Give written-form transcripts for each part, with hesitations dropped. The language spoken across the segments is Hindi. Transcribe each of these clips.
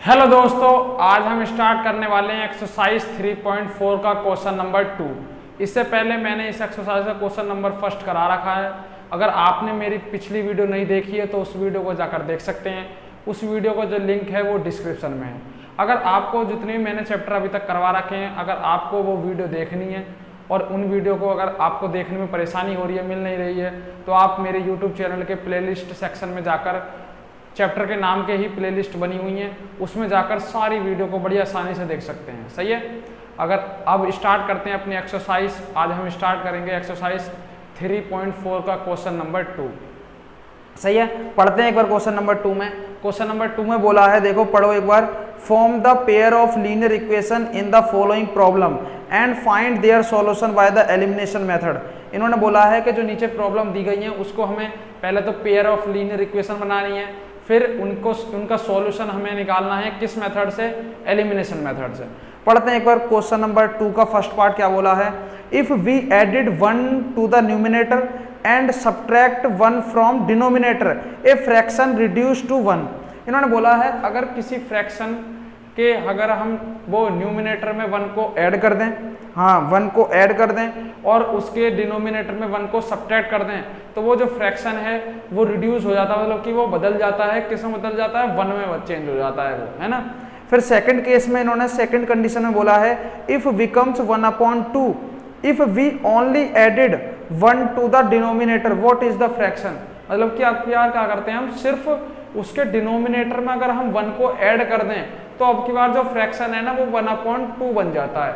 हेलो दोस्तों, आज हम स्टार्ट करने वाले हैं एक्सरसाइज 3.4 का क्वेश्चन नंबर 2। इससे पहले मैंने इस एक्सरसाइज का क्वेश्चन नंबर फर्स्ट करा रखा है। अगर आपने मेरी पिछली वीडियो नहीं देखी है तो उस वीडियो को जाकर देख सकते हैं। उस वीडियो का जो लिंक है वो डिस्क्रिप्शन में है। अगर आपको जितने भी मैंने चैप्टर अभी तक करवा रखे हैं, अगर आपको वो वीडियो देखनी है और उन वीडियो को अगर आपको देखने में परेशानी हो रही है, मिल नहीं रही है, तो आप मेरे यूट्यूब चैनल के प्लेलिस्ट सेक्शन में जाकर, चैप्टर के नाम के ही प्लेलिस्ट बनी हुई हैं, उसमें जाकर सारी वीडियो को बड़ी आसानी से देख सकते हैं। सही है। अगर अब स्टार्ट करते हैं अपनी एक्सरसाइज। आज हम स्टार्ट करेंगे एक्सरसाइज 3.4 का क्वेश्चन नंबर 2। सही है, पढ़ते हैं एक बार क्वेश्चन नंबर 2 में। क्वेश्चन नंबर 2 में बोला है, देखो पढ़ो एक बार। Form the pair of linear equation in the following problem and find their solution by the elimination method. इन्होंने बोला है कि जो नीचे प्रॉब्लम दी गई है उसको हमें पहले तो पेयर ऑफ लीनियर इक्वेशन बनानी है, फिर उनका सॉल्यूशन हमें निकालना है किस मेथड से? एलिमिनेशन मेथड से। पढ़ते हैं एक बार क्वेश्चन नंबर 2 का फर्स्ट पार्ट क्या बोला है। If we added 1 to the numerator and subtract 1 from denominator a fraction reduce to 1। इन्होंने बोला है अगर किसी फ्रैक्शन के अगर हम वो न्यूमिनेटर में 1 को ऐड कर दें, हाँ 1 को ऐड कर दें और उसके डिनोमिनेटर में 1 को सब्ट्रैक्ट कर दें, तो वो जो फ्रैक्शन है वो रिड्यूस हो जाता है, मतलब कि वो बदल जाता है। किस में बदल जाता है? 1 में चेंज हो जाता है वो, है ना। फिर सेकंड केस में इन्होंने सेकंड कंडीशन में बोला है if becomes 1/2 if we only added 1 to the denominator what is the fraction. मतलब कि अब यार क्या करते हैं, हम सिर्फ उसके डिनोमिनेटर में अगर हम 1 को ऐड कर दें तो अब की बार जो फ्रैक्शन है ना वो 1/2 बन जाता है।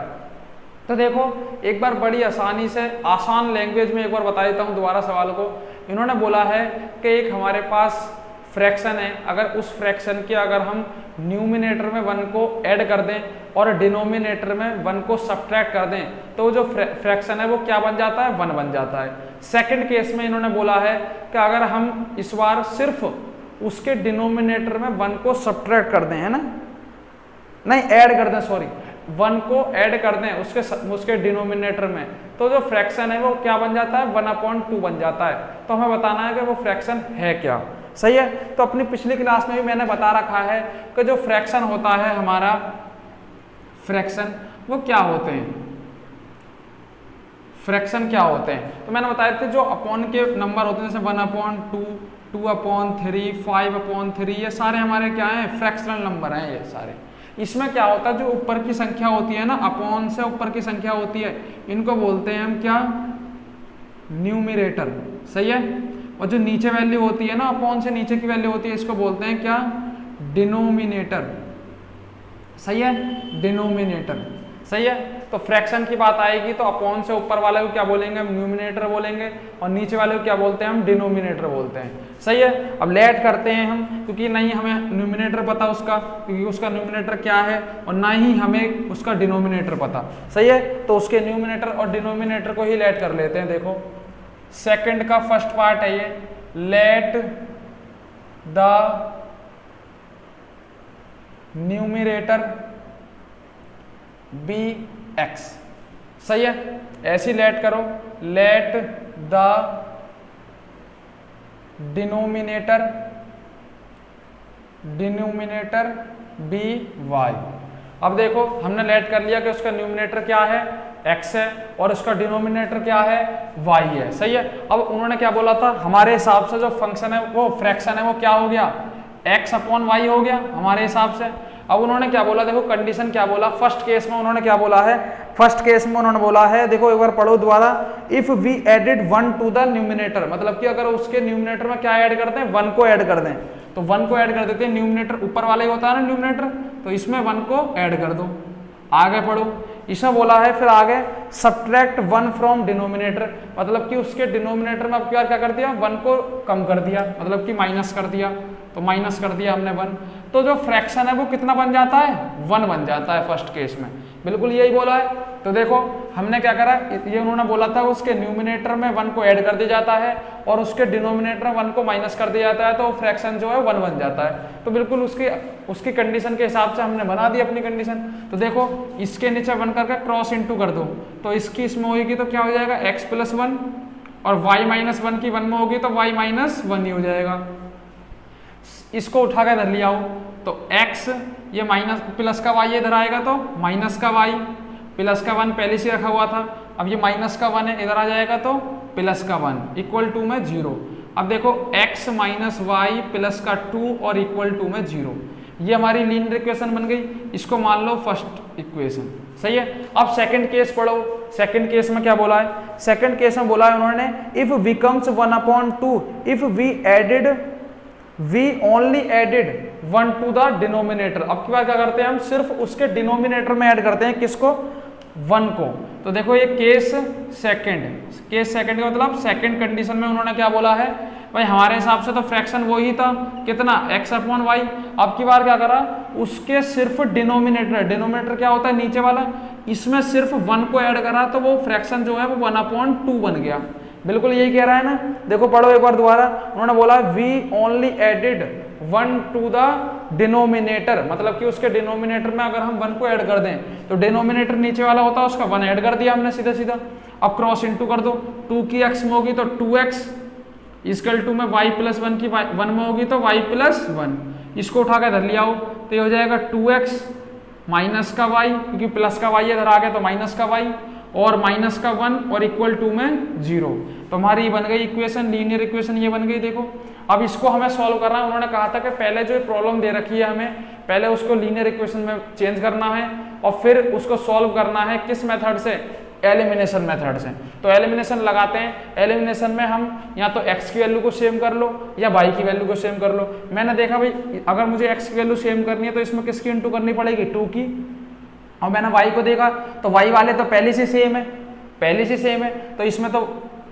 तो देखो एक बार बड़ी आसानी से आसान लैंग्वेज में एक बार बता देता हूँ दोबारा सवाल को। इन्होंने बोला है कि एक हमारे पास फ्रैक्शन है, अगर उस फ्रैक्शन के अगर हम न्यूमिनेटर में 1 को ऐड कर दें और डिनोमिनेटर में 1 को सब्ट्रैक्ट कर दें तो जो फ्रैक्शन है वो क्या बन जाता है? 1 बन जाता है। सेकंड केस में इन्होंने बोला है कि अगर हम इस बार सिर्फ उसके डिनोमिनेटर में 1 को सब्ट्रैक्ट कर दें, है ना, नहीं ऐड कर दें, सॉरी 1 को ऐड कर दें उसके डिनोमिनेटर में, तो जो फ्रैक्शन है वो क्या बन जाता है? 1/2 बन जाता है। तो हमें बताना है कि वो फ्रैक्शन है क्या। सही है। तो अपनी पिछली क्लास में भी मैंने बता रखा है कि जो फ्रैक्शन होता है हमारा, फ्रैक्शन वो क्या होते हैं, फ्रैक्शन क्या होते हैं। तो मैंने बताया था जो अपॉन के नंबर होते हैं जैसे 1/2, 2/3, 5/3, ये सारे हमारे क्या हैं? फ्रैक्शनल नंबर हैं ये सारे। इसमें क्या होता है, जो ऊपर की संख्या होती है ना, अपॉन से ऊपर की संख्या होती है, इनको बोलते हैं हम क्या? न्यूमिनेटर। सही है। और जो नीचे वैल्यू होती है ना, अपॉन से नीचे की वैल्यू होती है, इसको बोलते हैं क्या? डिनोमिनेटर। सही है, डिनोमिनेटर। सही है। तो फ्रैक्शन की बात आएगी तो अपॉन से ऊपर वाले को क्या बोलेंगे? हम न्यूमिनेटर बोलेंगे, और नीचे वाले को क्या बोलते हैं? हम डिनोमिनेटर बोलते हैं। सही है। अब लेट करते हैं हम, क्योंकि नहीं हमें न्यूमिनेटर पता उसका, क्योंकि उसका न्यूमिनेटर क्या है, और ना ही हमें उसका डिनोमिनेटर पता। सही है। तो उसके न्यूमिनेटर और डिनोमिनेटर को ही लेट कर लेते हैं। देखो सेकंड का फर्स्ट पार्ट है ये, let the numerator be x. सही है। ऐसी लेट करो, let the denominator be y. अब देखो हमने लेट कर लिया कि उसका न्यूमिनेटर क्या है? x है, और उसका डिनोमिनेटर क्या है? y है। सही है। अब उन्होंने क्या बोला था, हमारे हिसाब से जो फंक्शन है वो फ्रैक्शन है वो क्या हो गया? x/y हो गया हमारे हिसाब से। अब उन्होंने क्या बोला, देखो कंडीशन क्या बोला फर्स्ट केस में। उन्होंने क्या बोला है फर्स्ट केस में? उन्होंने बोला है, देखो एक बार पढ़ो दोबारा। If we added 1 to the numerator, मतलब कि अगर उसके न्यूमिनेटर में क्या ऐड करते हैं? 1 को ऐड कर दें, तो 1 को ऐड कर देते हैं। न्यूमिनेटर ऊपर वाला ही होता है ना न्यूमिनेटर, तो इसमें 1 को ऐड कर दो। आगे पढ़ो, इसमें बोला है फिर आगे सब्ट्रैक्ट 1 फ्रॉम डिनोमिनेटर, मतलब कि उसके डिनोमिनेटर में अब क्या कर दिया? 1 को कम कर दिया, मतलब कि माइनस कर दिया। तो माइनस कर दिया हमने 1, तो जो फ्रैक्शन है वो कितना बन जाता है? 1 बन जाता है फर्स्ट केस में। बिल्कुल यही बोला है। तो देखो हमने क्या करा, ये उन्होंने बोला था उसके न्यूमिनेटर में 1 को ऐड कर दिया जाता है और उसके डिनोमिनेटर में 1 को माइनस कर दिया जाता है, तो फ्रैक्शन जो है 1 बन जाता है। तो बिल्कुल उसकी कंडीशन के हिसाब से हमने बना दी अपनी कंडीशन। तो देखो इसके नीचे 1 करके क्रॉस इंटू कर दो, तो इसकी इसमें होगी तो क्या हो जाएगा? x+1, और y-1 की 1 में होगी तो y-1 ही हो जाएगा। इसको उठा के इधर ले आओ तो x ये माइनस प्लस का y इधर आएगा तो माइनस का y, प्लस का 1 पहले से रखा हुआ था, अब ये माइनस का 1 है इधर आ जाएगा तो प्लस का 1 इक्वल टू में 0। अब देखो x माइनस वाई प्लस का 2 और इक्वल टू में 0, ये हमारी लीनियर इक्वेशन बन गई, इसको मान लो फर्स्ट इक्वेशन। सही है। अब सेकंड केस पढ़ो, सेकंड केस में क्या बोला है, सेकंड केस में बोला है उन्होंने if v comes 1/2 if we only added 1 to the denominator। अब की बात क्या करते हैं हम, सिर्फ उसके डिनोमिनेटर में ऐड करते हैं किसको, 1 को। तो देखो ये केस सेकंड का मतलब सेकंड कंडीशन में उन्होंने क्या बोला है भाई, हमारे हिसाब से तो फ्रैक्शन वही था कितना x/y। अब की बार क्या करा, उसके सिर्फ डिनोमिनेटर क्या होता है नीचे वाला, इसमें सिर्फ 1 को ऐड करा तो वो फ्रैक्शन जो है वो 1/2 बन गया। बिल्कुल यही कह रहा है ना, देखो पढ़ो एक बार दोबारा, उन्होंने बोला we only added 1 to the denominator, मतलब कि उसके डिनोमिनेटर में अगर हम 1 को ऐड कर दें तो डिनोमिनेटर नीचे वाला होता है उसका 1 ऐड कर दिया हमने सीधा सीधा। अब क्रॉस इनटू कर दो, 2 की x में होगी तो 2x इक्वल टू में y प्लस 1 की 1 में होगी तो y प्लस 1, इसको उठा के इधर ले आओ तो ये हो जाएगा 2x माइनस का y, क्योंकि प्लस का y इधर आ गया तो माइनस का y, और माइनस का 1 और इक्वल टू में 0। तो हमारी बन गई इक्वेशन, लीनियर इक्वेशन ये बन गई। देखो अब इसको हमें सॉल्व करना है, उन्होंने कहा था कि पहले जो प्रॉब्लम दे रखी है हमें पहले उसको लीनियर इक्वेशन में चेंज करना है और फिर उसको सॉल्व करना है किस मेथड से, एलिमिनेशन मेथड से। तो एलिमिनेशन लगाते हैं, एलिमिनेशन में हम या तो x की वैल्यू को सेम कर लो या y की वैल्यू को सेम कर लो। मैंने देखा भाई अगर मुझे x की वैल्यू सेम करनी है तो इसमें किसकी इंटू करनी पड़ेगी, 2 की, और मैंने y को देखा तो y वाले तो पहले से सेम है, तो इसमें तो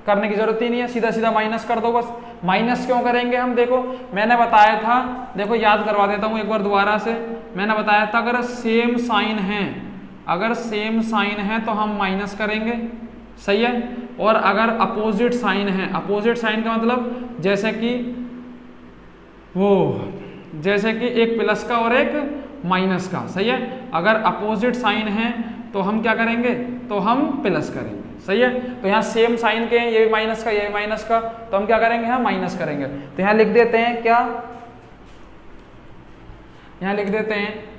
करने की जरूरत ही नहीं है, सीधा सीधा माइनस कर दो बस। माइनस क्यों करेंगे हम, देखो मैंने बताया था, देखो याद करवा देता हूँ एक बार दोबारा से, मैंने बताया था अगर सेम साइन है तो हम माइनस करेंगे, सही है। और अगर अपोजिट साइन है, अपोजिट साइन का मतलब जैसे कि एक प्लस का और एक माइनस का, सही है। अगर अपोजिट साइन है तो हम क्या करेंगे, तो हम प्लस करेंगे, सही है। तो यहाँ सेम साइन के हैं, ये भी माइनस का ये भी माइनस का, तो हम क्या करेंगे, यहाँ माइनस करेंगे। तो यहाँ लिख देते हैं क्या, यहाँ लिख देते हैं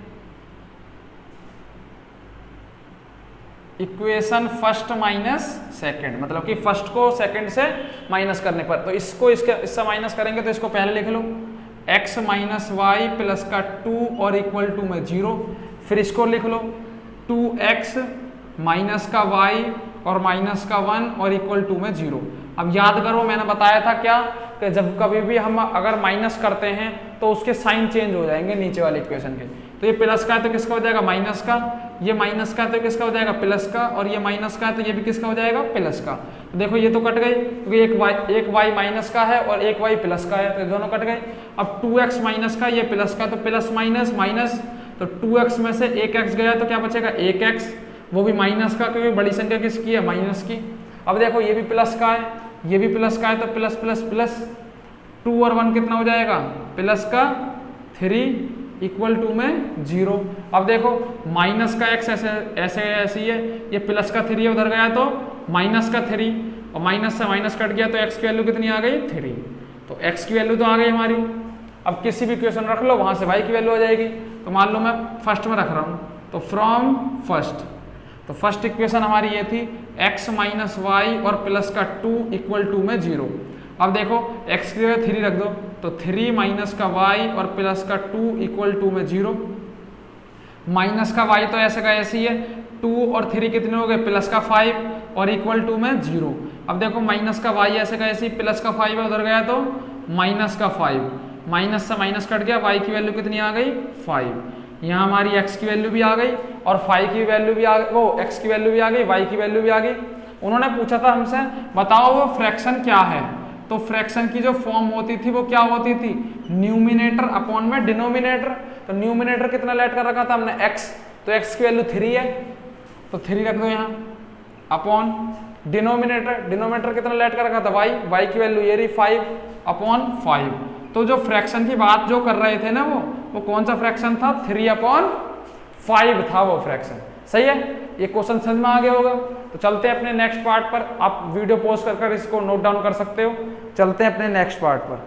इक्वेशन फर्स्ट माइनस सेकंड, मतलब कि फर्स्ट को सेकंड से माइनस करने पर, तो इसको इससे माइनस करेंगे तो इसको पहले लिख लो x माइनस वाई प्लस का 2 और इक्वल टू में 0, फिर इसको लिख लो 2x माइनस का y और माइनस का 1 और इक्वल टू में 0। अब याद करो मैंने बताया था क्या, कि जब कभी भी हम अगर माइनस करते हैं तो उसके साइन चेंज हो जाएंगे नीचे वाले इक्वेशन के। तो ये प्लस का है तो किसका हो जाएगा, माइनस का, ये माइनस का है तो किसका हो जाएगा, प्लस का, और ये माइनस का है तो ये भी किसका हो जाएगा, प्लस का। तो देखो ये तो कट गई, क्योंकि एक y माइनस का है और एक y प्लस का है, तो दोनों कट गए। अब 2x माइनस का, ये प्लस का, तो प्लस माइनस माइनस, तो 2x में से एक x गया तो क्या बचेगा, 1x, वो भी माइनस का, क्योंकि बड़ी संख्या किसकी है, माइनस की। अब देखो ये भी प्लस का है, ये भी प्लस का है, तो प्लस प्लस प्लस 2 और 1 कितना हो जाएगा, प्लस का 3 इक्वल टू में 0। अब देखो माइनस का x ऐसे ही है, ये प्लस का 3 उधर गया तो माइनस का 3, और माइनस से माइनस कट गया तो x की वैल्यू कितनी आ गई, 3। तो x की वैल्यू तो आ गई हमारी। अब किसी भी क्वेश्चन रख लो वहां से y की वैल्यू आ जाएगी। तो मान लो मैं फर्स्ट में रख रहा हूँ, तो फ्रॉम फर्स्ट, तो फर्स्ट इक्वेशन हमारी ये थी x माइनस वाई और प्लस का 2 इक्वल टू में 0। अब देखो x की जगह 3 रख दो, तो 3 माइनस का y और प्लस का 2 इक्वल टू में 0। माइनस का y तो ऐसे का ऐसे ही है, 2 और 3 कितने हो गए, प्लस का 5 और इक्वल टू में 0। अब देखो माइनस का y ऐसे का ऐसे ही, प्लस का 5 है उधर गया तो माइनस का 5, माइनस से माइनस कट गया, y की वैल्यू कितनी आ गई, 5। यहाँ हमारी x की वैल्यू भी आ गई और 5 की वैल्यू भी आ गई, वो x की वैल्यू भी आ गई, y की वैल्यू भी आ गई। उन्होंने पूछा था हमसे बताओ वो फ्रैक्शन क्या है, तो फ्रैक्शन की जो फॉर्म होती थी वो क्या होती थी, न्यूमिनेटर अपॉन में डिनोमिनेटर। तो न्यूमिनेटर कितना लेट कर रखा था हमने, x, तो x की वैल्यू 3 है तो 3 रख दो यहाँ, अपॉन डिनोमिनेटर कितना लेट कर रखा था, y की वैल्यू ये रही 5 अपॉन 5। तो जो फ्रैक्शन की बात जो कर रहे थे ना वो कौन सा फ्रैक्शन था, 3/5 था वो फ्रैक्शन, सही है। ये क्वेश्चन समझ में आ गया होगा। तो चलते हैं अपने नेक्स्ट पार्ट पर, आप वीडियो पॉज कर इसको नोट डाउन कर सकते हो। चलते हैं अपने नेक्स्ट पार्ट पर।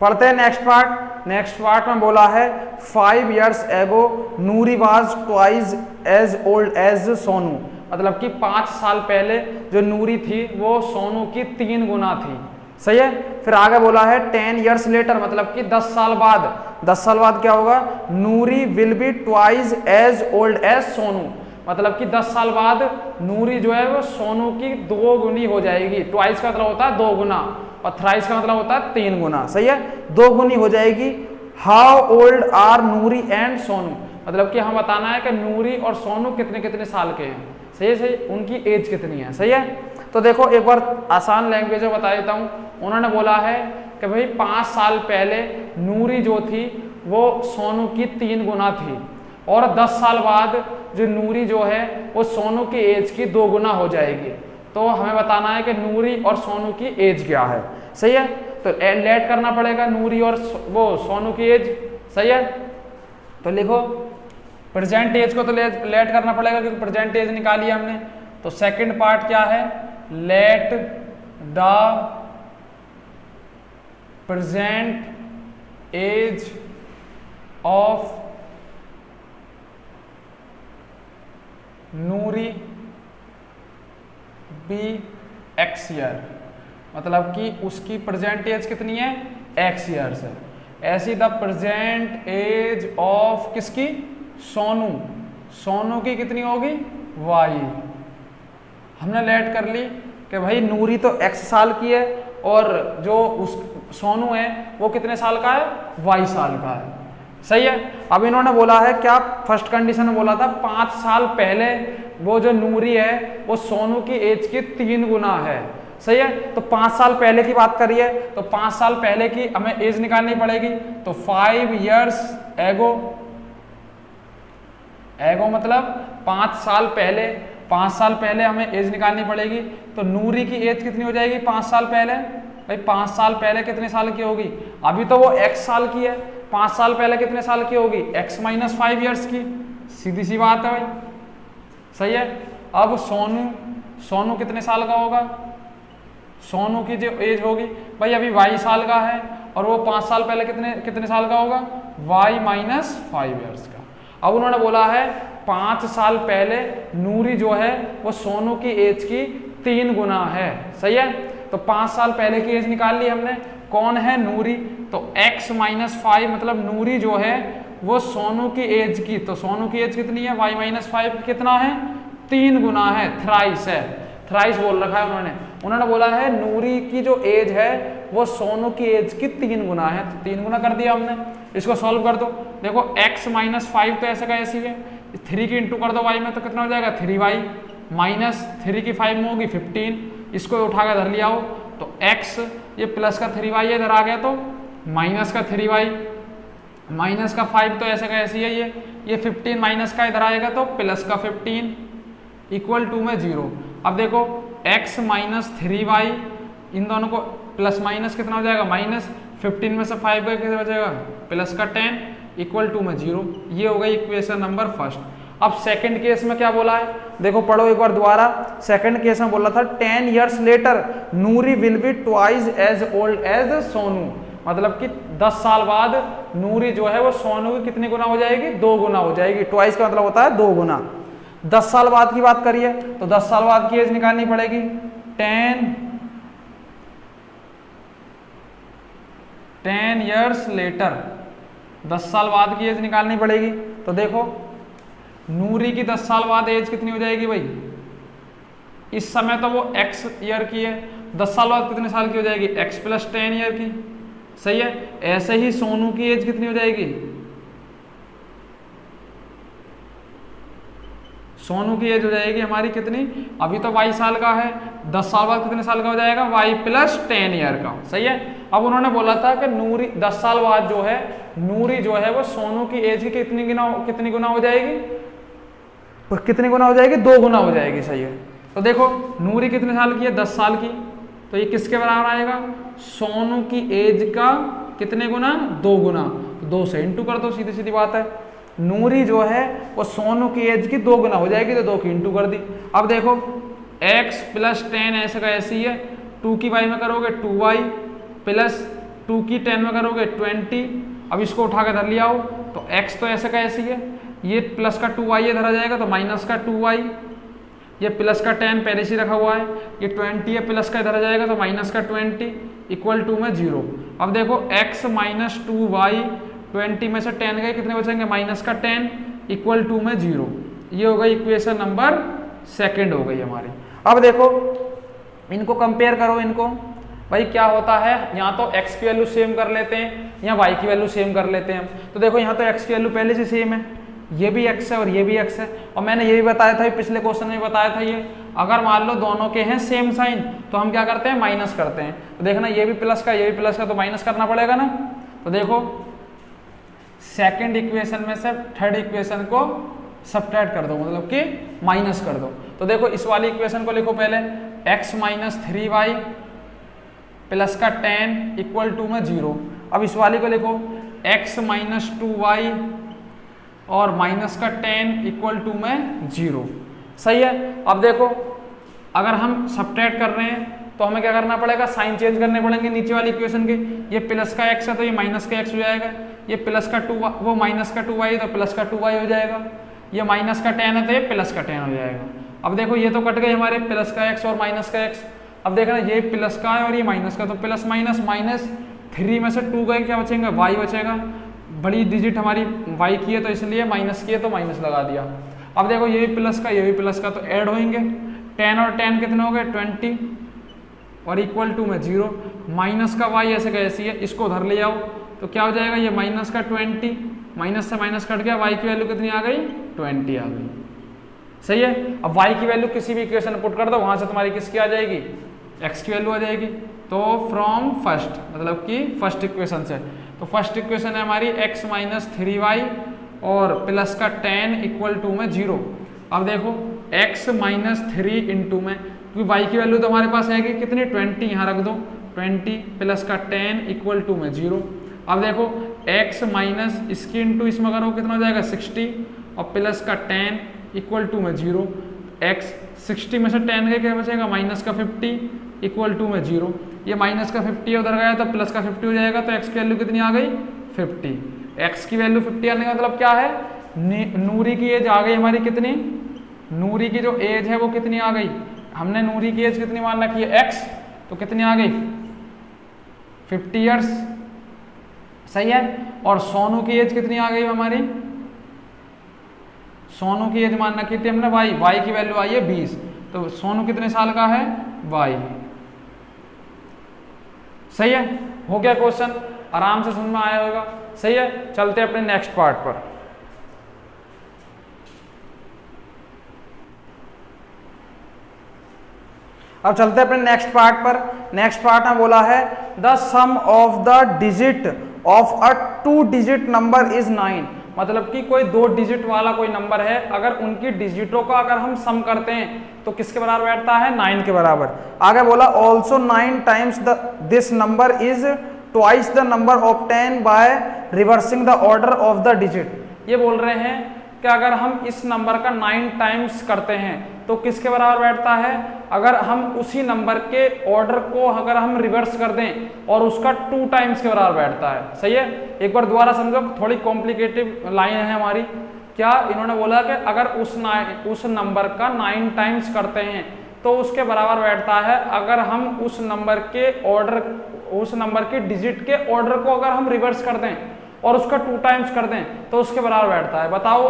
पढ़ते हैं नेक्स्ट पार्ट। नेक्स्ट पार्ट में बोला है 5 years ago Noori was twice as old as Sonu, मतलब कि 5 साल पहले जो नूरी थी वो सोनू की 3 गुना थी। सही है। फिर आगे बोला है 10 years later, मतलब कि 10 साल बाद। 10 साल बाद क्या होगा? Noori will be twice as old as Sonu, मतलब कि 10 साल बाद नूरी जो है वो सोनू की 2 गुनी हो जाएगी। ट्वाइस का मतलब होता है 2 गुना और थ्राइस का मतलब होता है 3 गुना। सही है, 2 गुनी हो जाएगी। How old are Noori and Sonu, मतलब कि हमें बताना है कि नूरी और सोनू कितने कितने साल के हैं। सही है, सही, उनकी एज कितनी है। सही है, तो देखो एक बार आसान लैंग्वेज में बता देता हूँ। उन्होंने बोला है कि भाई 5 साल पहले नूरी जो थी वो सोनू की 3 गुना थी और 10 साल बाद जो नूरी जो है वो सोनू की एज की 2 गुना हो जाएगी। तो हमें बताना है कि नूरी और सोनू की एज क्या है। सही है, तो लेट करना पड़ेगा नूरी और वो सोनू की एज। सही है, तो लिखो प्रेजेंट एज को तो लेट करना पड़ेगा क्योंकि प्रेजेंट एज निकाली हमने। तो सेकंड पार्ट क्या है? Let the present age of Noori be x year, मतलब कि उसकी प्रेजेंट एज कितनी है? एक्स ईयर्स है। ऐसी द प्रेजेंट एज ऑफ किसकी? सोनू, सोनू की कितनी होगी? वाई। हमने लेट कर ली कि भाई नूरी तो एक्स साल की है और जो उस सोनू है वो कितने साल का है? वाई साल का है। सही है, अब इन्होंने बोला है क्या? फर्स्ट कंडीशन में बोला था 5 साल पहले वो जो नूरी है वो सोनू की एज की 3 गुना है। सही है, तो 5 साल पहले की बात करिए तो 5 साल पहले की हमें एज निकालनी पड़ेगी। तो 5 years एगो, एगो मतलब 5 साल पहले, 5 साल पहले हमें एज निकालनी पड़ेगी। तो नूरी की एज कितनी हो जाएगी 5 साल पहले? भाई 5 साल पहले कितने साल की होगी? अभी तो वो x साल की है, 5 साल पहले कितने साल की होगी? x माइनस 5 years की। सीधी सी बात है भाई। सही है, अब सोनू, सोनू कितने साल का होगा? सोनू की जो एज होगी भाई अभी y साल का है और वो 5 साल पहले कितने कितने साल का होगा? y माइनस 5 years का। अब उन्होंने बोला है 5 साल पहले नूरी जो है वो सोनू की एज की 3 गुना है। सही है, तो 5 साल पहले की एज निकाल ली हमने। कौन है? नूरी। तो x माइनस 5 मतलब नूरी जो है वो सोनू की एज की, तो सोनू की एज कितनी है? y माइनस 5 कितना है? 3 गुना है, थ्राइस है। थ्राइस बोल रखा है उन्होंने। उन्होंने बोला है नूरी की जो एज है वो सोनू की एज की 3 गुना है, तो 3 गुना कर दिया हमने। इसको सॉल्व कर दो। देखो x माइनस 5 तो ऐसे का ऐसी है, 3 की इंटू कर दो y में तो कितना हो जाएगा? 3y माइनस 3 की 5 में होगी 15। इसको उठा के धर लिया हो तो x ये प्लस का 3y इधर आ गया तो माइनस का 3y माइनस का 5 तो ऐसे का ऐसी है। ये 15 माइनस का इधर आएगा तो प्लस का 15 इक्वल टू में 0। अब देखो x माइनस 3y, इन दोनों को प्लस माइनस कितना हो जाएगा? माइनस 15 में से 5 का कितना बचेगा? प्लस का 10 इक्वल टू में 0। ये हो गई इक्वेशन नंबर फर्स्ट। अब सेकंड केस में क्या बोला है? देखो पढ़ो एक बार दोबारा। सेकंड केस में बोला था 10 years later Noori will be twice as old as Sonu, मतलब कि 10 साल बाद नूरी जो है वो सोनू की कितनी गुना हो जाएगी? 2 गुना हो जाएगी। ट्वाइस का मतलब होता है 2 गुना। 10 साल बाद की बात करिए तो 10 साल बाद की एज निकालनी पड़ेगी। 10 years लेटर 10 साल बाद की एज निकालनी पड़ेगी। तो देखो नूरी की 10 साल बाद एज कितनी हो जाएगी भाई? इस समय तो वो x ईयर की है, 10 साल बाद कितने साल की हो जाएगी? x प्लस 10 ईयर की। सही है, ऐसे ही सोनू की एज कितनी हो जाएगी? सोनू की एज हो जाएगी हमारी कितनी? अभी तो y साल का है, 10 साल बाद कितने साल का हो जाएगा? y प्लस 10 ईयर का। सही है, अब उन्होंने बोला था कि नूरी 10 साल बाद जो है नूरी जो है वो सोनू की एज की कितनी गुना हो जाएगी? कितनी गुना हो जाएगी? 2 गुना हो जाएगी। सही है, तो देखो नूरी कितने साल की है? 10 साल की। तो ये किसके बराबर आएगा? सोनू की एज का कितने गुना? 2 गुना। 2 से इंटू कर दो, सीधी सीधी बात है। नूरी जो है वो सोनू की एज की 2 गुना हो जाएगी तो 2 की इंटू कर दी। अब देखो x प्लस 10 ऐसे का ऐसी है, 2 की y में करोगे 2y प्लस 2 की 10 में करोगे 20, अब इसको उठा के धर लिया हो तो x तो ऐसे का ऐसी है, ये प्लस का 2y ये धरा जाएगा तो माइनस का 2y, ये प्लस का 10 पहले से रखा हुआ है, ये 20 है प्लस का धरा जाएगा तो माइनस का 20 इक्वल टू में 0। अब देखो x माइनस 2y, 20 में से 10 गए कितने बचेंगे माइनस का 10 इक्वल टू में 0। ये हो गई इक्वेशन नंबर सेकंड हो गई हमारी। अब देखो इनको कंपेयर करो, इनको भाई क्या होता है, यहाँ तो x की वैल्यू सेम कर लेते हैं, यहाँ y की वैल्यू सेम कर लेते हैं। तो देखो यहाँ तो x की वैल्यू पहले से सेम है, ये भी x है और ये भी x है, और मैंने ये भी बताया था पिछले क्वेश्चन में बताया था, ये अगर मान लो दोनों के हैं सेम साइन तो हम क्या करते हैं माइनस करते हैं। तो देखना ये भी प्लस का ये भी प्लस का तो माइनस करना पड़ेगा ना। तो देखो सेकंड इक्वेशन में से थर्ड इक्वेशन को सब्ट्रैक्ट कर दो, मतलब कि माइनस कर दो। तो देखो इस वाली इक्वेशन को लिखो पहले, x माइनस 3y प्लस का 10 इक्वल टू में 0। अब इस वाली को लिखो x माइनस 2y और माइनस का 10 इक्वल टू में 0। सही है। अब देखो अगर हम सब्ट्रैक्ट कर रहे हैं तो हमें क्या करना पड़ेगा, साइन चेंज करने पड़ेंगे नीचे वाली इक्वेशन के। ये प्लस का x है तो ये माइनस का x हो जाएगा, ये प्लस का 2 वो माइनस का 2y तो प्लस का 2y हो जाएगा, ये माइनस का 10 है तो ये प्लस का 10 हो जाएगा। अब देखो ये तो कट गए हमारे प्लस का x और माइनस का x। अब देखना ये प्लस का है और ये माइनस का, तो प्लस माइनस माइनस 3 में से 2 गए क्या बचेगा y बचेगा, बड़ी डिजिट हमारी y की है तो इसलिए माइनस की है तो माइनस लगा दिया। अब देखो ये भी प्लस का ये भी प्लस का तो ऐड होंगे, 10 और 10 कितने हो गए 20 और इक्वल टू में 0। माइनस का y ऐसे कैसी है, इसको उधर ले आओ तो क्या हो जाएगा, ये माइनस का 20, माइनस से माइनस कट गया, y की वैल्यू कितनी आ गई 20 आ गई। सही है। अब y की वैल्यू किसी भी इक्वेशन में पुट कर दो, वहां से तुम्हारी किसकी आ जाएगी, x की वैल्यू आ जाएगी। तो फ्रॉम फर्स्ट मतलब कि फर्स्ट इक्वेशन से, तो फर्स्ट इक्वेशन है हमारी x माइनस 3y और प्लस का 10 इक्वल टू में 0। अब देखो x माइनस 3 इंटू में, क्योंकि y की वैल्यू तो हमारे पास आएगी कितनी 20, यहाँ रख दो 20 प्लस का 10 इक्वल टू में 0। अब देखो x माइनस इसकी इंटू इसमें करो कितना हो जाएगा 60 और प्लस का 10 इक्वल टू में 0। x 60 में से 10 गए क्या बचेगा माइनस का 50 इक्वल टू में 0। ये माइनस का 50 उधर गया तो प्लस का 50 हो जाएगा, तो x की वैल्यू कितनी आ गई 50। x की वैल्यू 50 आने का मतलब क्या है, नूरी की एज आ गई हमारी कितनी, नूरी की जो एज है वो कितनी आ गई, हमने नूरी की एज कितनी मान रखी है x, तो कितनी आ गई 50 ईयर्स। सही है। और सोनू की एज कितनी आ गई हमारी, सोनू की एज मान रखी थी हमने y की वैल्यू आई है 20, तो सोनू कितने साल का है y। सही है। हो गया क्वेश्चन, आराम से समझ में आया होगा। सही है। चलते अपने नेक्स्ट पार्ट पर। अब चलते अपने नेक्स्ट पार्ट पर। नेक्स्ट पार्ट में बोला है the sum of the digit of a 2 digit number is 9। मतलब कि कोई 2 डिजिट वाला कोई नंबर है, अगर उनकी डिजिटों का अगर हम सम करते हैं तो किसके बराबर बैठता है 9 के बराबर। आगे बोला also 9 times this number is twice the number obtain by reversing the order of the digit. ये बोल रहे हैं कि अगर हम इस नंबर का 9 टाइम्स करते हैं तो किसके बराबर बैठता है, अगर हम उसी नंबर के ऑर्डर को अगर हम रिवर्स कर दें और उसका 2 टाइम्स के बराबर बैठता है। सही है। एक बार दोबारा समझो, थोड़ी कॉम्प्लिकेटिव लाइन है हमारी। क्या इन्होंने बोला कि अगर उस नंबर का 9 टाइम्स करते हैं तो उसके बराबर बैठता है अगर हम उस नंबर के डिजिट के ऑर्डर को अगर हम रिवर्स कर दें और उसका 2 टाइम्स कर दें तो उसके बराबर बैठता है। बताओ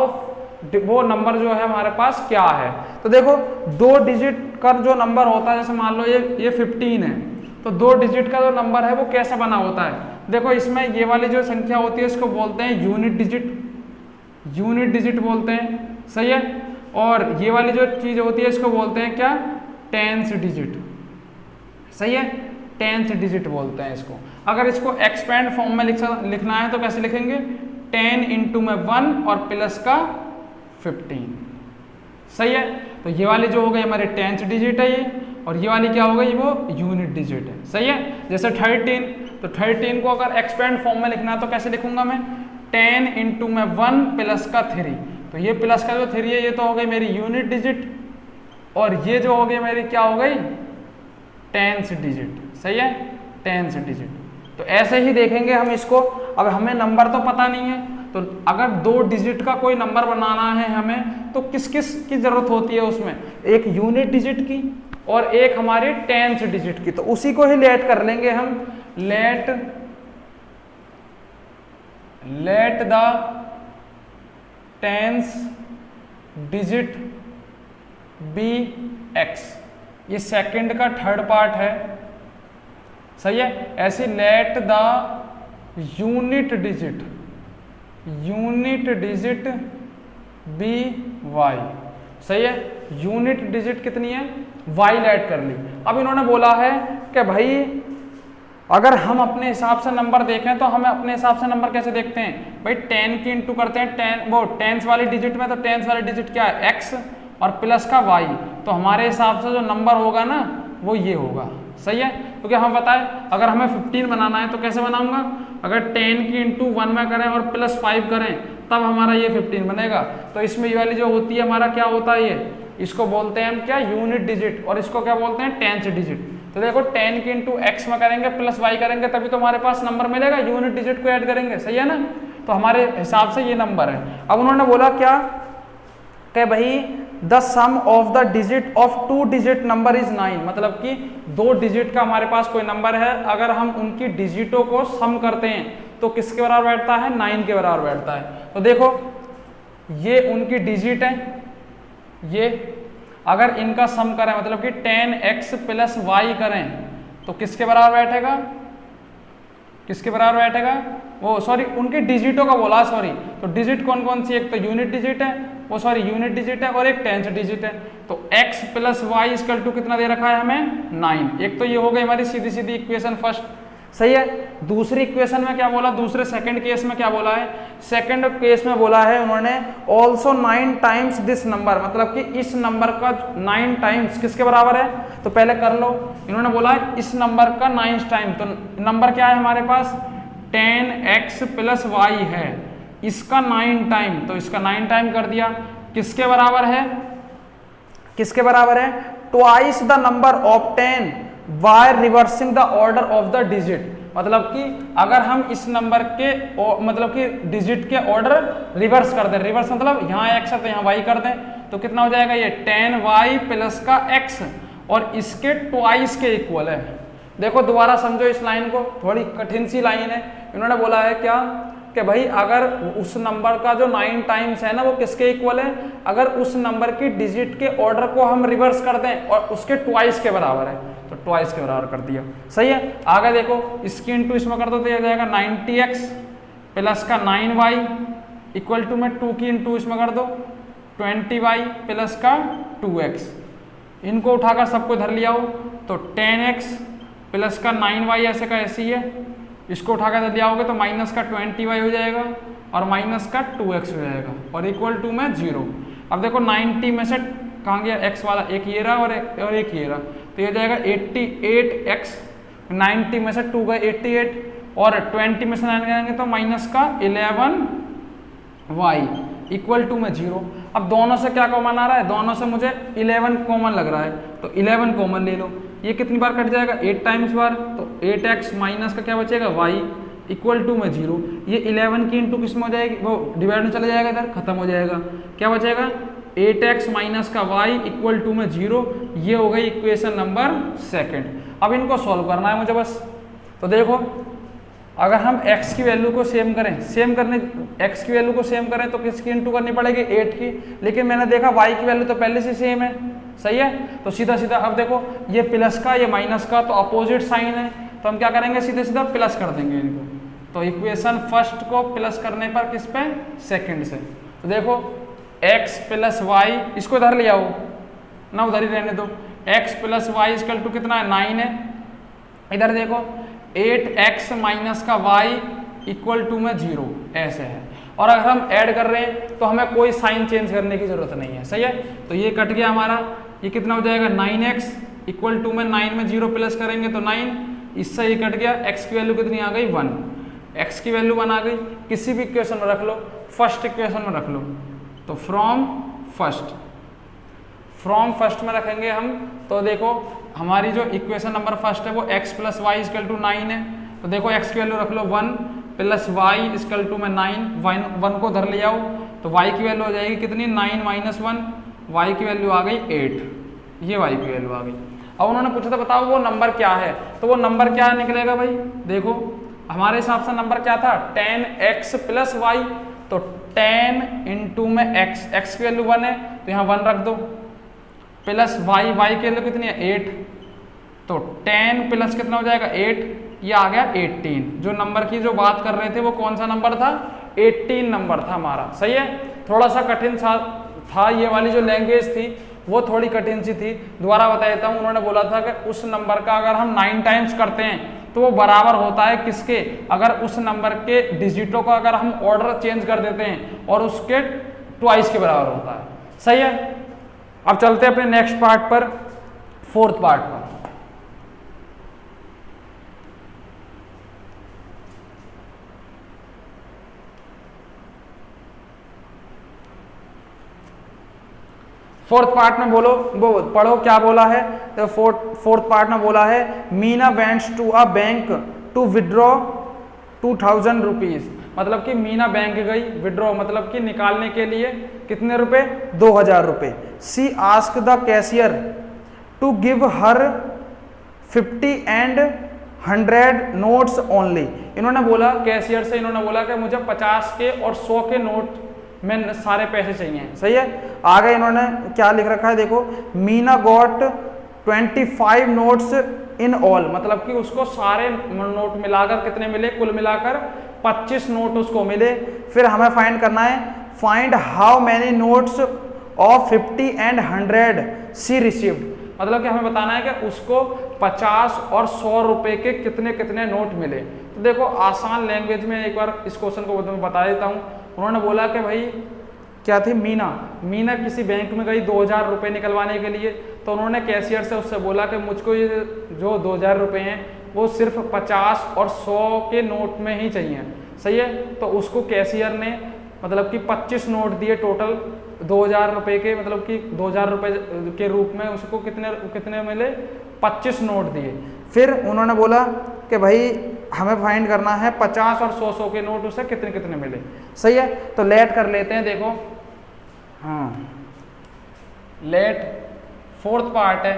वो नंबर जो है हमारे पास क्या है। तो देखो 2 डिजिट का जो नंबर होता है, जैसे मान लो ये 15 है, तो 2 डिजिट का जो नंबर है वो कैसा बना होता है। देखो इसमें ये वाली जो संख्या होती है इसको बोलते हैं यूनिट डिजिट बोलते हैं। सही है। और ये वाली जो चीज होती है इसको बोलते हैं क्या, टेंस डिजिट। सही है। टेंस डिजिट बोलते हैं इसको। अगर इसको एक्सपेंड फॉर्म में लिखना है तो कैसे लिखेंगे, 10 इंटू में 1 और प्लस का 15। सही है। तो ये वाली जो हो गई हमारे टेंथ डिजिट है ये, और ये वाली क्या हो गई, वो यूनिट डिजिट है। सही है। जैसे 13, तो 13 को अगर एक्सपेंड फॉर्म में लिखना है तो कैसे लिखूंगा मैं, 10 इंटू में 1 प्लस का 3। तो ये प्लस का जो 3 है ये तो हो गई मेरी यूनिट डिजिट, और ये जो हो गई मेरी क्या हो गई, टेंथ डिजिट। सही है। Tenth digit. तो ऐसे ही देखेंगे हम इसको। अब हमें नंबर तो पता नहीं है, तो अगर 2 डिजिट का कोई नंबर बनाना है हमें, तो किस किस की जरूरत होती है उसमें, एक यूनिट डिजिट की और एक हमारी टेंथ डिजिट की। तो उसी को ही लेट कर लेंगे हम, let the tenth digit be x। ये सेकंड का थर्ड पार्ट है, सही है। ऐसे let the unit digit be y, सही है। यूनिट डिजिट कितनी है, y लेट कर ली। अब इन्होंने बोला है कि भाई अगर हम अपने हिसाब से नंबर देखें तो हमें अपने हिसाब से नंबर कैसे देखते हैं भाई, 10 की इंटू करते हैं 10, वो टेंथ वाली डिजिट में, तो टेंथ वाली डिजिट क्या है x और प्लस का y। तो हमारे हिसाब से जो नंबर होगा ना वो ये होगा, सही है। क्योंकि हम बताएं अगर हमें 15 बनाना है तो कैसे बनाऊंगा, अगर 10 की इंटू 1 में करें और प्लस 5 करें तब हमारा ये 15 बनेगा। तो इसमें ये वाली जो होती है हमारा क्या होता है, ये इसको बोलते हैं हम क्या, यूनिट डिजिट, और इसको क्या बोलते हैं, टेंथ डिजिट। तो देखो 10 की इंटू x में करेंगे प्लस y करेंगे तभी तो हमारे पास नंबर मिलेगा, यूनिट डिजिट को ऐड करेंगे, सही है ना। तो हमारे हिसाब से ये नंबर है। अब उन्होंने बोला क्या कि भाई the sum of the digit of 2 digit number is 9, मतलब कि 2 डिजिट का हमारे पास कोई नंबर है, अगर हम उनकी डिजिटों को सम करते हैं तो किसके बराबर बैठता है, 9 के बराबर बैठता है। तो देखो ये उनकी डिजिट है, ये अगर इनका सम करें मतलब कि 10x प्लस y करें तो किसके बराबर बैठेगा, किसके बराबर बैठेगा, वो सॉरी उनकी डिजिटों का बोला, सॉरी। तो डिजिट कौन कौन सी, एक तो यूनिट डिजिट है, वो सॉरी यूनिट डिजिट है, और एक टेंथ डिजिट है। तो x plus y equal to कितना दे रखा है हमें, 9। एक तो ये हो गई हमारी सीधी सीधी इक्वेशन फर्स्ट, सही है। दूसरी इक्वेशन में क्या बोला, दूसरे सेकंड केस में क्या बोला है, सेकंड केस में बोला है उन्होंने ऑल्सो 9 टाइम्स दिस नंबर, मतलब कि इस नंबर का 9 टाइम्स किसके बराबर है। तो पहले कर लो, इन्होंने बोला है इस नंबर का 9 टाइम, तो नंबर क्या है हमारे पास 10x प्लस y है, इसका 9 टाइम, तो इसका 9 टाइम कर दिया, किसके बराबर है, किसके बराबर है, twice the number of 10 by reversing the order of the digit. मतलब कि अगर हम इस नंबर के मतलब कि डिजिट के ऑर्डर रिवर्स कर दें, रिवर्स मतलब यहाँ x है तो यहाँ y कर दें, तो कितना हो जाएगा ये 10y प्लस का x, और इसके ट्वाइस के इक्वल है। देखो दोबारा समझो इस लाइन को, थोड़ी कठिन सी लाइन है। इन्होंने बोला है क्या कि भाई अगर उस नंबर का जो 9 टाइम्स है ना वो किसके इक्वल है, अगर उस नंबर की डिजिट के ऑर्डर को हम रिवर्स कर दें और उसके ट्वाइस के बराबर है, तो ट्वाइस के बराबर कर दिया, सही है। आगे देखो इसकी इंटू इसमें कर दो तो यह जाएगा 90x प्लस का 9y इक्वल टू में 2 की इंटू इसमें कर दो 20y प्लस का 2x। इनको उठाकर सबको धर लिया हो तो 10x प्लस का 9y ऐसे का ऐसे ही है, इसको उठाकर धर लिया होगे तो माइनस का 20y हो जाएगा और माइनस का 2x हो जाएगा और इक्वल टू में 0। अब देखो 90 में से कहाँ गया x वाला, एक ये रहा और एक ये रहा, तो ये जाएगा 88x, 90 में से 2 गए 88 और 20 में से 9 जाएंगे तो माइनस का 11y इक्वल टू में 0। अब दोनों से क्या कॉमन आ रहा है, दोनों से मुझे 11 कॉमन लग रहा है, तो 11 कॉमन ले लो। ये कितनी बार कट जाएगा 8 टाइम्स बार, तो 8x माइनस का क्या बचेगा y इक्वल टू में 0। ये 11 की इंटू किस में हो जाएगी, वो डिवाइड में चला जाएगा, इधर खत्म हो जाएगा, क्या बचेगा 8x माइनस का y इक्वल टू में 0। ये हो गई इक्वेशन नंबर सेकंड। अब इनको सॉल्व करना है मुझे बस। तो देखो अगर हम x की वैल्यू को सेम करें, x की वैल्यू को सेम करें तो किसकी इंटू करनी पड़ेगी 8 की, लेकिन मैंने देखा y की वैल्यू तो पहले से सेम है, सही है। तो सीधा सीधा अब देखो ये प्लस का ये माइनस का तो अपोजिट साइन है, तो हम क्या करेंगे सीधे सीधा प्लस कर देंगे इनको। तो इक्वेशन फर्स्ट को प्लस करने पर किस पे, सेकंड से। तो देखो x प्लस वाई, इसको इधर ले आओ ना, उधर ही रहने दो, x plus y equal to कितना है 9 है। इधर देखो 8x माइनस का y इक्वल टू में 0 ऐसे है, और अगर हम ऐड कर रहे हैं तो हमें कोई साइन चेंज करने की जरूरत नहीं है, सही है। तो ये कट गया हमारा, ये कितना हो जाएगा 9x इक्वल टू में 9 में 0 प्लस करेंगे तो 9, इससे ये कट गया। x की वैल्यू कितनी आ गई 1, x की वैल्यू 1 आ गई। किसी भी इक्वेशन में रख लो, फर्स्ट इक्वेशन में रख लो, तो फ्रॉम फर्स्ट में रखेंगे हम। तो देखो हमारी जो इक्वेशन नंबर फर्स्ट है वो x plus y equal to 9 है, तो देखो x की वैल्यू रख लो 1 प्लस वाई इजकल टू में 9, 1 को धर ले आओ तो y की वैल्यू हो जाएगी कितनी 9 माइनस 1, y की वैल्यू आ गई 8, ये y की वैल्यू आ गई। अब उन्होंने पूछा था बताओ वो नंबर क्या है, तो वो नंबर क्या निकलेगा भाई, देखो हमारे हिसाब से नंबर क्या था 10x प्लस वाई, तो 10 इंटू में x की वैल्यू 1 है तो यहाँ 1 रख दो, प्लस y की वैल्यू कितनी है 8, तो 10 प्लस कितना हो जाएगा 8, ये आ गया 18। जो नंबर की जो बात कर रहे थे वो कौन सा नंबर था 18 नंबर था हमारा, सही है। थोड़ा सा कठिन था ये वाली जो लैंग्वेज थी वो थोड़ी कठिन सी थी, दोबारा बता देता हूँ। उन्होंने बोला था कि उस नंबर का अगर हम 9 टाइम्स करते हैं तो वो बराबर होता है किसके, अगर उस नंबर के डिजिटों का अगर हम ऑर्डर चेंज कर देते हैं और उसके ट्वाइस के बराबर होता है, सही है। अब चलते हैं अपने नेक्स्ट पार्ट पर, फोर्थ पार्ट पर। फोर्थ पार्ट में बोलो वो पढ़ो क्या बोला है, तो फोर्थ पार्ट में बोला है Meena wants to a bank to withdraw 2000 rupees, मतलब कि मीना बैंक गई, विड्रॉ मतलब कि निकालने के लिए कितने रुपए 2000 रुपए। She ask the cashier to give her 50 and 100 notes only. इन्होंने बोला कैशियर से, इन्होंने बोला कि मुझे 50 के और 100 के नोट में सारे पैसे चाहिए, सही है। आगे इन्होंने क्या लिख रखा है देखो, Meena got 25 notes in all, मतलब कि उसको सारे नोट मिलाकर कितने मिले, कुल मिलाकर 25 नोट उसको मिले। फिर हमें फाइंड करना है, find how many notes of 50 and 100 she received, मतलब कि हमें बताना है कि उसको 50 और 100 रुपए के कितने कितने नोट मिले। तो देखो आसान लैंग्वेज में एक बार इस क्वेश्चन को मैं बता देता हूँ। उन्होंने बोला कि भाई क्या थी मीना किसी बैंक में गई 2000 रुपये निकलवाने के लिए, तो उन्होंने कैशियर से उससे बोला कि मुझको ये जो 2000 रुपये हैं वो सिर्फ 50 और 100 के नोट में ही चाहिए, सही है। तो उसको कैशियर ने मतलब कि 25 नोट दिए टोटल 2000 रुपये के, मतलब कि 2000 रुपये के रूप में उसको कितने मिले 25 नोट दिए। फिर उन्होंने बोला कि भाई हमें फाइंड करना है 50 और 100 के नोट उसे कितने कितने मिले, सही है। तो लेट कर लेते हैं, देखो हाँ लेट फोर्थ पार्ट है,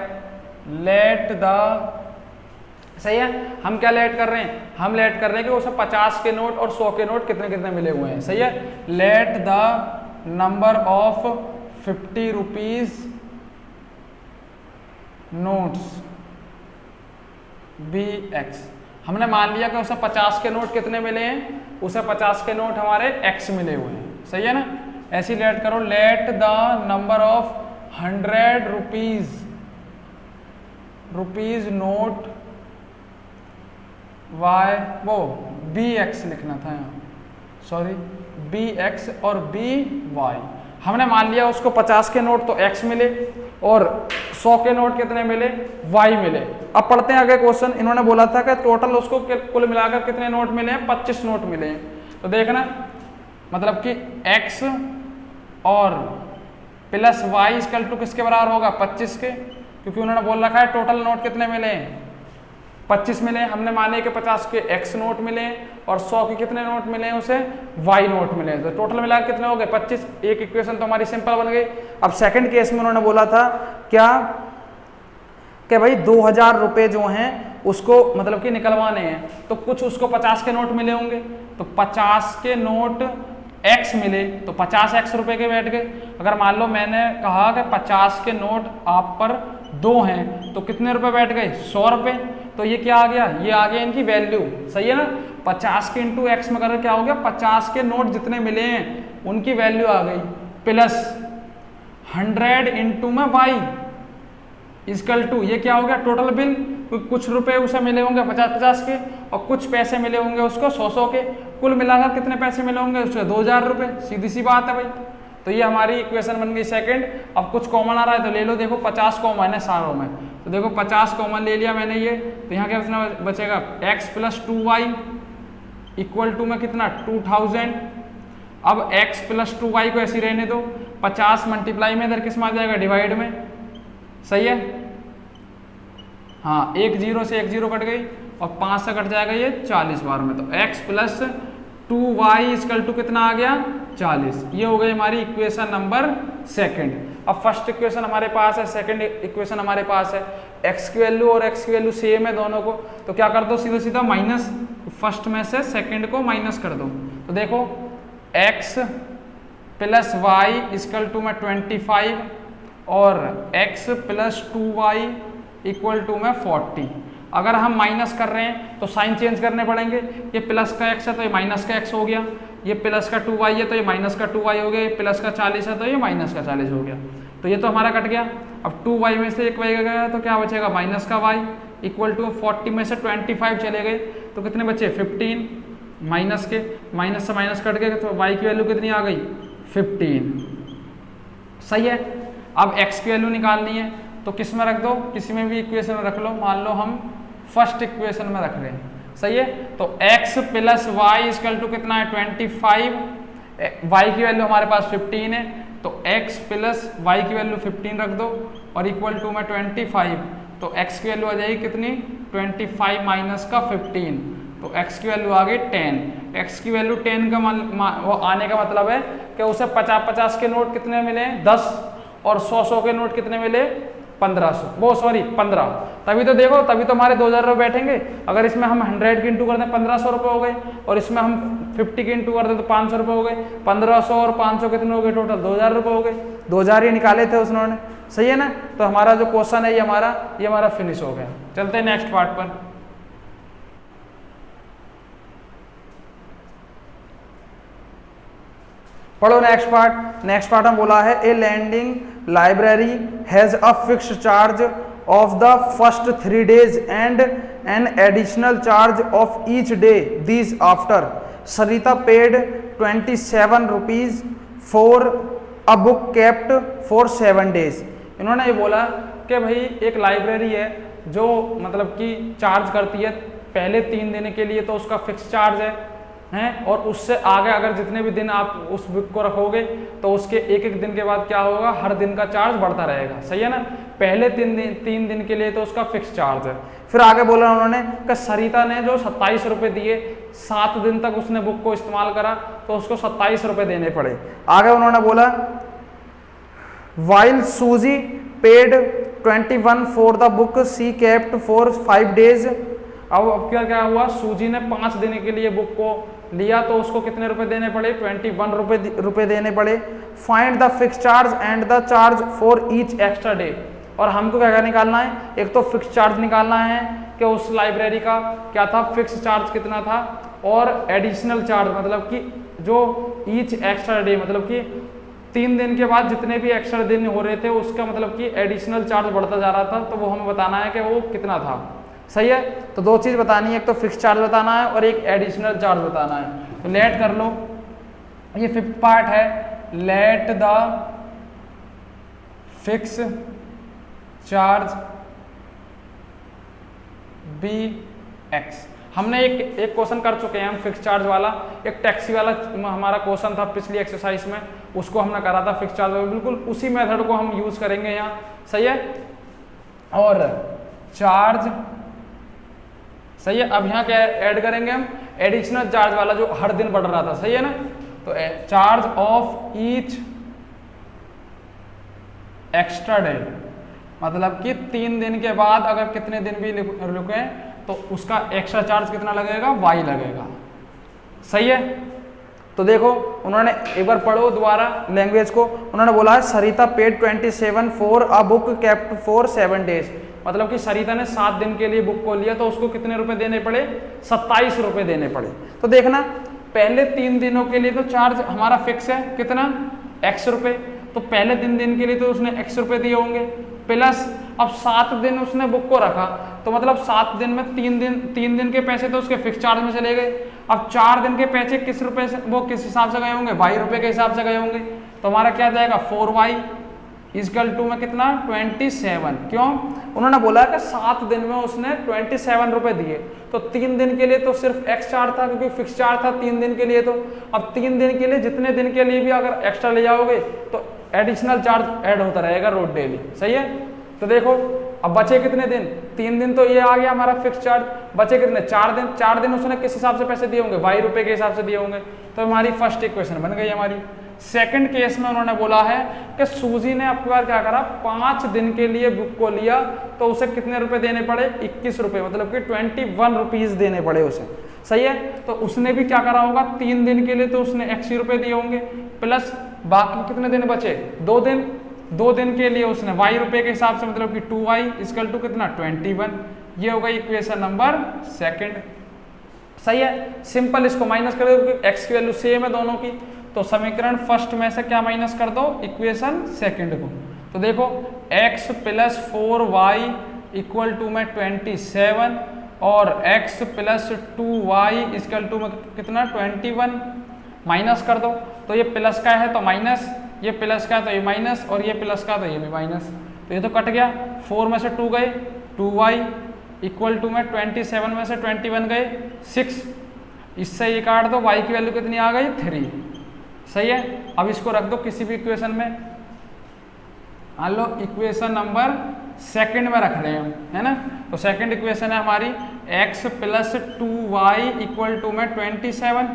लेट द, सही है। हम क्या लेट कर रहे हैं, हम लेट कर रहे हैं कि उसे 50 के नोट और 100 के नोट कितने कितने मिले हुए हैं, सही है। Let the number of 50 rupees notes be x. हमने मान लिया कि उसे 50 के नोट कितने मिले हैं, उसे 50 के नोट हमारे x मिले हुए हैं, सही है ना। ऐसी लेट करो, let the number of 100 rupees note y, वो bx लिखना था यहाँ, सॉरी bx और by। हमने मान लिया उसको 50 के नोट तो x मिले और 100 के नोट कितने मिले y मिले। अब पढ़ते हैं आगे क्वेश्चन। इन्होंने बोला था कि टोटल उसको कुल मिलाकर कितने नोट मिले हैं, 25 नोट मिले हैं। तो देखना मतलब कि x और प्लस y इक्वल टू किसके बराबर होगा 25 के, क्योंकि उन्होंने बोल रखा है टोटल नोट कितने मिले हैं 25 मिले। हमने माने कि 50 के x नोट मिले और 100 के कितने नोट मिले हैं उसे y नोट मिले, तो टोटल मिलाकर कितने हो गए 25। एक इक्वेशन तो हमारी सिंपल बन गई। अब सेकंड केस में उन्होंने बोला था क्या कि भाई 2000 रुपये जो हैं उसको मतलब कि निकलवाने हैं, तो कुछ उसको 50 के नोट मिले होंगे, तो 50 के नोट x मिले तो 50x रुपए के बैठ गए। अगर मान लो मैंने कहा कि 50 के नोट आप पर 2 हैं तो कितने रुपए बैठ गए 100 रुपए, तो ये क्या आ गया, ये आ गया इनकी वैल्यू, सही है ना। 50 के इंटू एक्स में कर क्या हो गया, 50 के नोट जितने मिले हैं उनकी वैल्यू आ गई, प्लस 100 इंटू में वाई इजकल टू, ये क्या हो गया टोटल बिल। कुछ रुपए उसे मिले होंगे 50-50 के और कुछ पैसे मिले होंगे उसको 100-100 के, कुल मिलाकर कितने पैसे मिले होंगे उसके 2000 रुपये, सीधी सी बात है भाई। तो ये हमारी इक्वेशन बन गई सेकंड। अब कुछ कॉमन आ रहा है तो ले लो, देखो 50 कॉमन है सारों में, तो देखो 50 कॉमन ले लिया मैंने ये, तो यहाँ क्या बचेगा x plus 2y equal to में कितना 2000। अब x प्लस 2y को ऐसी रहने दो, 50 मल्टीप्लाई में इधर किस में आ जाएगा डिवाइड में, सही है। हाँ एक 0 से एक 0 कट गई, और 5 से कट जाएगा ये 40 बार में, तो x plus 2y equal to कितना आ गया 40। ये हो गई हमारी इक्वेशन नंबर सेकंड। अब फर्स्ट इक्वेशन हमारे पास है, सेकंड इक्वेशन हमारे पास है, x की वैल्यू और x की वैल्यू सेम है दोनों को, तो क्या कर दो सीधा सीधा माइनस, फर्स्ट में से सेकंड को माइनस कर दो। तो देखो x plus y equal to में 25 और x plus 2y equal to में 40। अगर हम माइनस कर रहे हैं तो साइन चेंज करने पड़ेंगे, ये प्लस का x है तो ये माइनस का x हो गया, ये प्लस का 2y है तो ये माइनस का 2y हो गया, ये प्लस का 40 है तो ये माइनस का 40 हो गया। तो ये तो हमारा कट गया। अब 2y में से एक y गया तो क्या बचेगा माइनस का y इक्वल टू 40 में से 25 चले गए तो कितने बचे 15, माइनस के माइनस से माइनस कट गए तो y की वैल्यू कितनी आ गई 15। सही है। अब x की वैल्यू निकालनी है तो किस में रख दो, किसी में भी इक्वेशन में रख लो। मान लो हम फर्स्ट इक्वेशन में रख रहे हैं, सही है। तो x plus y equal to कितना है 25, y की वैल्यू हमारे पास 15 है तो x प्लस वाई की वैल्यू 15 रख दो और इक्वल टू में 25, तो x की वैल्यू आ जाएगी कितनी 25 माइनस का 15, तो x की वैल्यू आ गई 10। x की वैल्यू 10 का वो आने का मतलब है कि उसे 50-50 के नोट कितने मिले 10 और 100-100 के नोट कितने मिले 1500, वो सॉरी 15। तभी तो देखो, तभी तो हमारे 2000 रुपये बैठेंगे। अगर इसमें हम 100 के इंटू कर दें 1500 रुपये हो गए, और इसमें हम 50 के इंटू कर दें तो 500 रुपये हो गए। 1500 और 500 कितने हो गए टोटल 2000 रुपये हो गए। 2000 ही निकाले थे उसने, सही है ना। तो हमारा जो क्वेश्चन है ये हमारा फिनिश हो गया। चलते हैं नेक्स्ट पार्ट पर। पढ़ो नेक्स्ट पार्ट। नेक्स्ट पार्ट में बोला है a lending library has a fixed charge of the first 3 days and an additional charge of each day this after Sarita paid 27 rupees for a book kept for 7 days। इन्होंने ये बोला कि भाई एक लाइब्रेरी है जो मतलब कि चार्ज करती है पहले 3 दिन के लिए, तो उसका फिक्स चार्ज है, और उससे आगे अगर जितने भी दिन आप उस बुक को रखोगे तो उसके एक दिन के बाद क्या होगा, हर दिन का चार्ज बढ़ता रहेगा, सही है ना। पहले 3 दिन के लिए तो उसका फिक्स चार्ज है। फिर आगे बोला उन्होंने कि सरिता ने जो 27 रुपये दिए, 7 दिन तक उसने बुक को इस्तेमाल करा तो उसको 27 रुपये देने पड़े। आगे उन्होंने बोला while Susy paid 21 for the book she kept for 5 days। अब क्या हुआ, सूजी ने 5 दिन के लिए बुक को लिया तो उसको कितने रुपए देने पड़े 21 रुपए देने पड़े। Find the fix charge and the charge for each extra day. और हमको क्या निकालना है, एक तो फिक्स चार्ज निकालना है कि उस लाइब्रेरी का क्या था, फिक्स चार्ज कितना था, और एडिशनल चार्ज मतलब कि जो ईच एक्स्ट्रा डे मतलब कि 3 दिन के बाद जितने भी एक्स्ट्रा दिन हो रहे थे उसका मतलब कि एडिशनल चार्ज बढ़ता जा रहा था, तो वो हमें बताना है कि वो कितना था, सही है। तो 2 चीज़ बतानी है, एक तो फिक्स चार्ज बताना है और एक एडिशनल चार्ज बताना है। तो लेट कर लो, ये 5th पार्ट है, let the fix charge be x. हमने एक क्वेश्चन कर चुके हैं हम फिक्स चार्ज वाला, एक टैक्सी वाला हमारा क्वेश्चन था पिछली एक्सरसाइज में, उसको हमने करा था फिक्स चार्ज वाला। बिल्कुल उसी मेथड को हम यूज करेंगे यहाँ, सही है। और चार्ज, सही है। अब यहाँ क्या ऐड करेंगे हम, एडिशनल चार्ज वाला जो हर दिन बढ़ रहा था, सही है ना। तो charge of each extra day मतलब कि 3 दिन के बाद अगर कितने दिन भी रुके तो उसका एक्स्ट्रा चार्ज कितना लगेगा, वाई लगेगा, सही है। तो देखो उन्होंने एक बार पढ़ो दोबारा लैंग्वेज को। उन्होंने बोला है Sarita paid 27 for a book kept for 7 days। मतलब कि सरिता ने 7 दिन के लिए बुक को लिया तो उसको कितने रुपए देने पड़े, 27 रुपए देने पड़े। तो देखना पहले 3 दिनों के लिए तो चार्ज हमारा फिक्स है कितना, x रुपए। तो पहले 3 दिन के लिए तो उसने x रुपए दिए होंगे, प्लस अब 7 दिन उसने बुक को रखा तो मतलब 7 दिन में 3 दिन के पैसे तो उसके फिक्स चार्ज में चले गए। अब 4 दिन के पैसे किस रुपए से, वो किस हिसाब से गए होंगे, y रुपए के हिसाब से गए होंगे। तो हमारा क्या जाएगा 4y इक्वल टू में कितना 27। क्यों, उन्होंने बोला कि 7 दिन में उसने 27 रुपए दिए, तो 3 दिन के लिए तो सिर्फ एक्स चार्ज था क्योंकि फिक्स चार्ज था 3 दिन के लिए। तो अब 3 दिन के लिए जितने दिन के लिए भी अगर एक्स्ट्रा ले जाओगे तो एडिशनल चार्ज ऐड होता रहेगा रोज डेली, सही है। तो देखो अब बचे कितने दिन, 3 दिन तो ये आ गया हमारा फिक्स चार्ज, बचे कितने 4 दिन। 4 दिन उसने किस हिसाब से पैसे दिए होंगे, ₹y के हिसाब से दिए होंगे। तो हमारी फर्स्ट इक्वेशन बन गई हमारी। सेकंड केस में उन्होंने बोला है कि सूजी ने आपकी बार क्या करा, 5 दिन के लिए बुक को लिया तो उसे कितने रुपए देने पड़े, 21 रुपए, मतलब कि 21 रुपीज देने पड़े उसे। सही है, तो उसने भी क्या करा होगा, 3 दिन के लिए तो उसने 80 रुपए दिए होंगे, प्लस बाकी कितने दिन बचे, 2 दिन। 2 दिन के लिए उसने y के हिसाब से, मतलब कि 2y इक्वल टू कितना 21। ये हो गई इक्वेशन नंबर सेकंड। सही है, सिंपल इसको माइनस कर दो क्योंकि x की वैल्यू सेम है दोनों की, तो समीकरण फर्स्ट में से क्या माइनस कर दो, इक्वेशन सेकंड को। तो देखो x plus 4y equal to में 27 और x plus 2y equal to में कितना 21, माइनस कर दो। तो ये प्लस का है तो माइनस, ये प्लस का है तो ये माइनस, और ये प्लस का तो ये भी माइनस, तो ये तो कट गया। 4 में से 2 गए, 2y इक्वल टू में 27 में से 21 गए 6, इससे ये काट दो, y की वैल्यू कितनी आ गई 3। सही है, अब इसको रख दो किसी भी इक्वेशन में, मान लो इक्वेशन नंबर सेकंड में रख रहे हैं हम, है ना। तो सेकंड इक्वेशन है हमारी x plus 2y equal to में 27।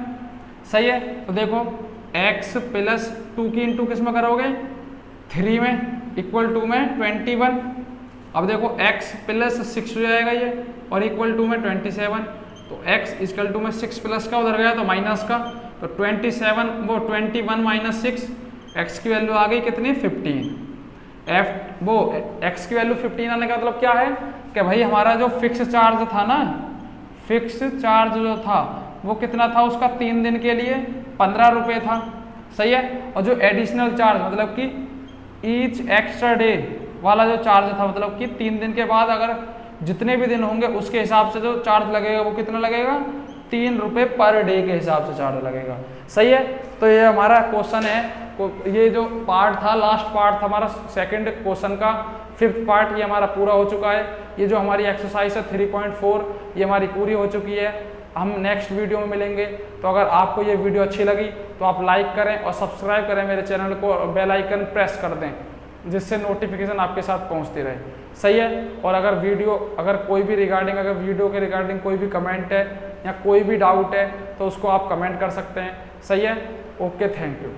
सही है, तो देखो x प्लस 2 की इंटू किस में करोगे, 3 में, इक्वल टू में 21। अब देखो x प्लस 6 हो जाएगा ये, और इक्वल टू में 27, तो x इक्वल टू में 6 प्लस का उधर गया तो माइनस का, तो 27 वो 21 माइनस 6, x की वैल्यू आ गई कितनी 15। वो x की वैल्यू 15 आने का मतलब क्या है कि भाई हमारा जो फिक्स चार्ज था ना, फिक्स चार्ज जो था वो कितना था उसका, 3 दिन के लिए 15 रुपये था। सही है, और जो एडिशनल चार्ज मतलब कि ईच एक्स्ट्रा डे वाला जो चार्ज था, मतलब कि 3 दिन के बाद अगर जितने भी दिन होंगे उसके हिसाब से जो चार्ज लगेगा वो कितना लगेगा, 3 रुपये पर डे के हिसाब से चार्ज लगेगा। सही है, तो ये हमारा क्वेश्चन है, ये जो पार्ट था, लास्ट पार्ट था हमारा सेकंड क्वेश्चन का, 5th पार्ट ये हमारा पूरा हो चुका है। ये जो हमारी एक्सरसाइज है 3.4 ये हमारी पूरी हो चुकी है। हम नेक्स्ट वीडियो में मिलेंगे। तो अगर आपको ये वीडियो अच्छी लगी तो आप लाइक करें और सब्सक्राइब करें मेरे चैनल को, और बेल आइकन प्रेस कर दें जिससे नोटिफिकेशन आपके साथ पहुंचती रहे। सही है, और अगर कोई भी अगर वीडियो के रिगार्डिंग कोई भी कमेंट है या कोई भी डाउट है तो उसको आप कमेंट कर सकते हैं। सही है, ओके, थैंक यू।